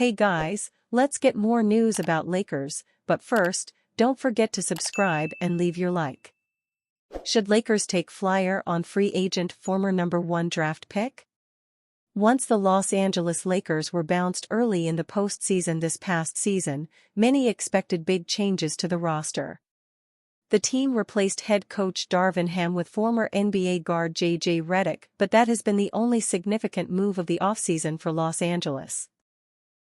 Hey guys, let's get more news about Lakers, but first, don't forget to subscribe and leave your like. Should Lakers take flyer on free agent former number 1 draft pick? Once the Los Angeles Lakers were bounced early in the postseason this past season, many expected big changes to the roster. The team replaced head coach Darvin Ham with former NBA guard J.J. Redick, but that has been the only significant move of the offseason for Los Angeles.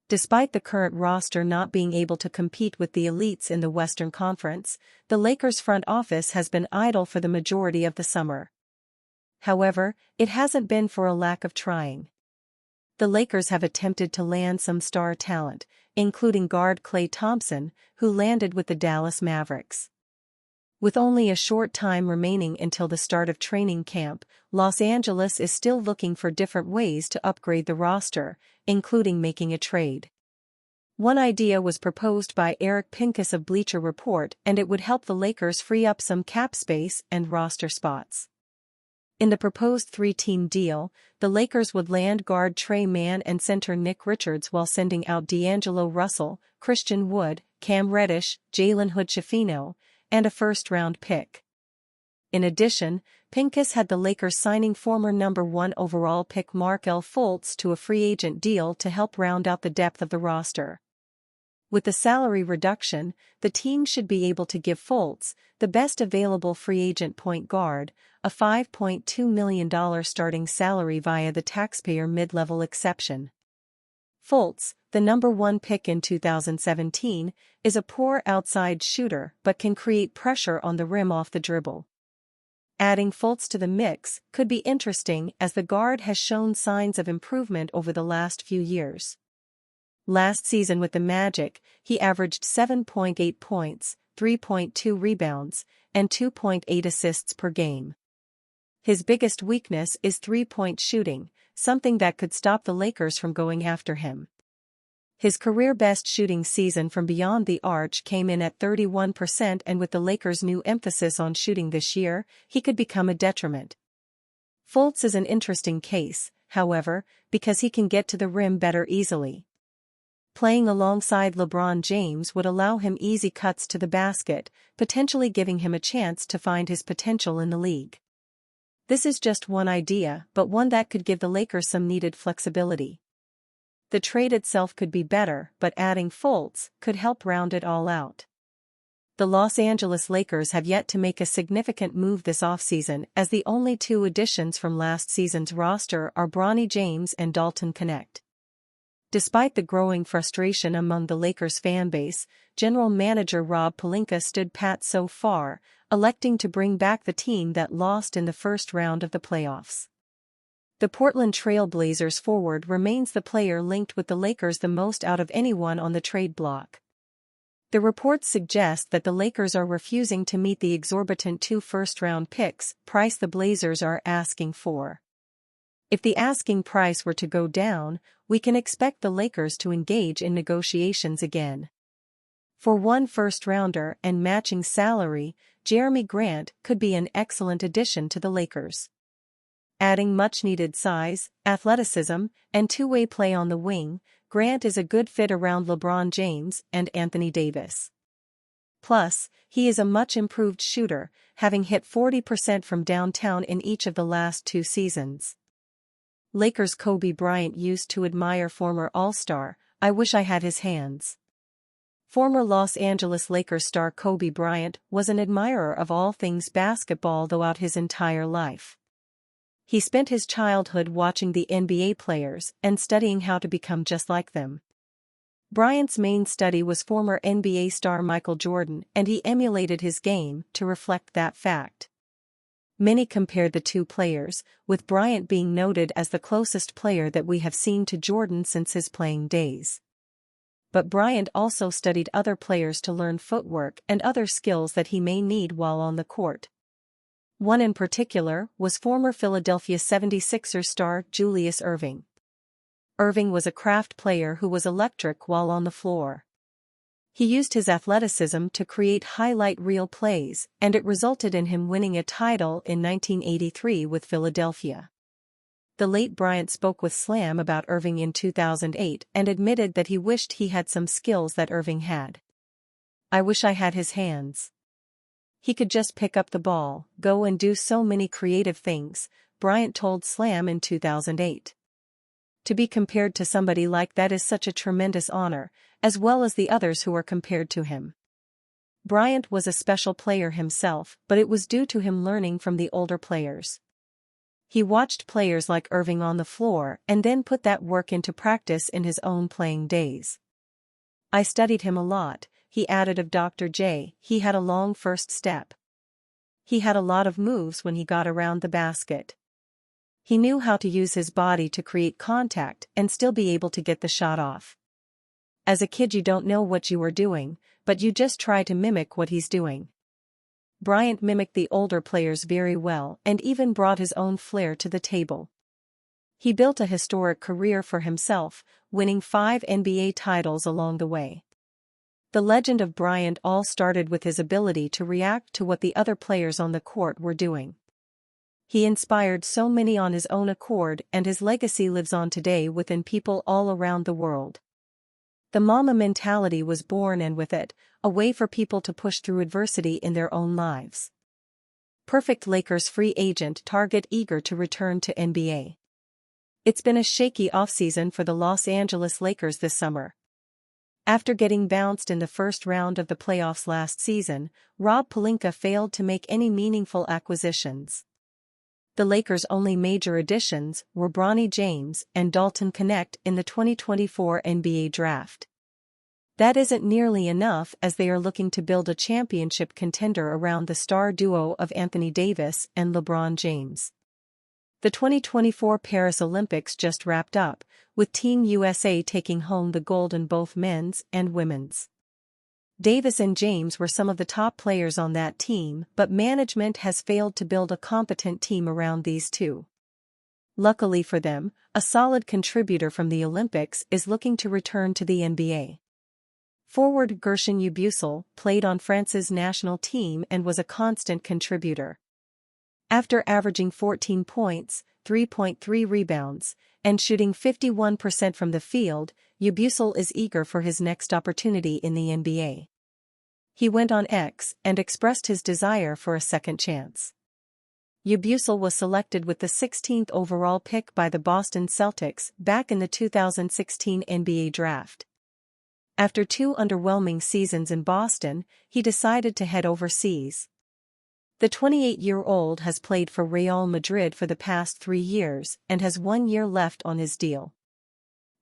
Despite the current roster not being able to compete with the elites in the Western Conference, the Lakers front office has been idle for the majority of the summer. However, it hasn't been for a lack of trying. The Lakers have attempted to land some star talent, including guard Klay Thompson, who landed with the Dallas Mavericks. With only a short time remaining until the start of training camp, Los Angeles is still looking for different ways to upgrade the roster, including making a trade. One idea was proposed by Eric Pincus of Bleacher Report, and it would help the Lakers free up some cap space and roster spots. In the proposed three-team deal, the Lakers would land guard Trey Mann and center Nick Richards while sending out D'Angelo Russell, Christian Wood, Cam Reddish, Jalen Hood-Schifino, and a first-round pick. In addition, Pincus had the Lakers signing former number 1 overall pick Markelle Foltz to a free agent deal to help round out the depth of the roster. With the salary reduction, the team should be able to give Foltz, the best available free agent point guard, a $5.2 million starting salary via the taxpayer mid-level exception. Foltz, the number 1 pick in 2017, is a poor outside shooter but can create pressure on the rim off the dribble. Adding Foltz to the mix could be interesting as the guard has shown signs of improvement over the last few years. Last season with the Magic, he averaged 7.8 points, 3.2 rebounds, and 2.8 assists per game. His biggest weakness is three-point shooting, something that could stop the Lakers from going after him. His career-best shooting season from beyond the arc came in at 31%, and with the Lakers' new emphasis on shooting this year, he could become a detriment. Foltz is an interesting case, however, because he can get to the rim better easily. Playing alongside LeBron James would allow him easy cuts to the basket, potentially giving him a chance to find his potential in the league. This is just one idea, but one that could give the Lakers some needed flexibility. The trade itself could be better, but adding Foltz could help round it all out. The Los Angeles Lakers have yet to make a significant move this offseason, as the only two additions from last season's roster are Bronny James and Dalton Knecht. Despite the growing frustration among the Lakers fanbase, general manager Rob Pelinka stood pat so far, electing to bring back the team that lost in the first round of the playoffs. The Portland Trail Blazers forward remains the player linked with the Lakers the most out of anyone on the trade block. The reports suggest that the Lakers are refusing to meet the exorbitant 2 first-round picks price the Blazers are asking for. If the asking price were to go down, we can expect the Lakers to engage in negotiations again. For 1 first-rounder and matching salary, Jeremy Grant could be an excellent addition to the Lakers. Adding much-needed size, athleticism, and two-way play on the wing, Grant is a good fit around LeBron James and Anthony Davis. Plus, he is a much-improved shooter, having hit 40% from downtown in each of the last 2 seasons. Lakers Kobe Bryant used to admire former All-Star, "I wish I had his hands." Former Los Angeles Lakers star Kobe Bryant was an admirer of all things basketball throughout his entire life. He spent his childhood watching the NBA players and studying how to become just like them. Bryant's main study was former NBA star Michael Jordan, and he emulated his game to reflect that fact. Many compared the two players, with Bryant being noted as the closest player that we have seen to Jordan since his playing days. But Bryant also studied other players to learn footwork and other skills that he may need while on the court. One in particular was former Philadelphia 76ers star Julius Erving. Erving was a craft player who was electric while on the floor. He used his athleticism to create highlight reel plays, and it resulted in him winning a title in 1983 with Philadelphia. The late Bryant spoke with Slam about Irving in 2008 and admitted that he wished he had some skills that Irving had. "I wish I had his hands. He could just pick up the ball, go and do so many creative things," Bryant told Slam in 2008. To be compared to somebody like that is such a tremendous honor, as well as the others who are compared to him. Bryant was a special player himself, but it was due to him learning from the older players. He watched players like Irving on the floor and then put that work into practice in his own playing days. "I studied him a lot," he added of Dr. J. "He had a long first step. He had a lot of moves when he got around the basket. He knew how to use his body to create contact and still be able to get the shot off. As a kid you don't know what you are doing, but you just try to mimic what he's doing." Bryant mimicked the older players very well and even brought his own flair to the table. He built a historic career for himself, winning 5 NBA titles along the way. The legend of Bryant all started with his ability to react to what the other players on the court were doing. He inspired so many on his own accord, and his legacy lives on today within people all around the world. The Mamba mentality was born, and with it, a way for people to push through adversity in their own lives. Perfect Lakers free agent target eager to return to NBA. It's been a shaky offseason for the Los Angeles Lakers this summer. After getting bounced in the first round of the playoffs last season, Rob Pelinka failed to make any meaningful acquisitions. The Lakers' only major additions were Bronny James and Dalton Knecht in the 2024 NBA draft. That isn't nearly enough, as they are looking to build a championship contender around the star duo of Anthony Davis and LeBron James. The 2024 Paris Olympics just wrapped up, with Team USA taking home the gold in both men's and women's. Davis and James were some of the top players on that team, but management has failed to build a competent team around these two. Luckily for them, a solid contributor from the Olympics is looking to return to the NBA. Forward Guerson Yabusele played on France's national team and was a constant contributor. After averaging 14 points, 3.3 rebounds, and shooting 51% from the field, Yabusele is eager for his next opportunity in the NBA. He went on X and expressed his desire for a second chance. Yabusele was selected with the 16th overall pick by the Boston Celtics back in the 2016 NBA draft. After 2 underwhelming seasons in Boston, he decided to head overseas. The 28-year-old has played for Real Madrid for the past 3 years and has 1 year left on his deal.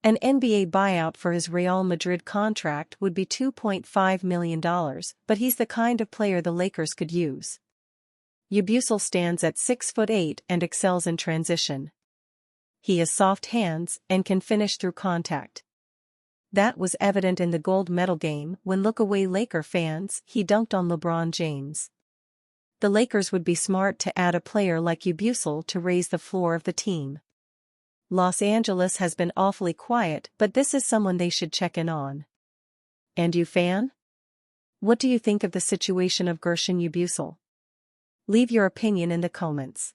An NBA buyout for his Real Madrid contract would be $2.5 million, but he's the kind of player the Lakers could use. Yabusele stands at 6'8" and excels in transition. He has soft hands and can finish through contact. That was evident in the gold medal game when, look away Laker fans, he dunked on LeBron James. The Lakers would be smart to add a player like Yabusele to raise the floor of the team. Los Angeles has been awfully quiet, but this is someone they should check in on. And you, fan? What do you think of the situation of Guerson Yabusele? Leave your opinion in the comments.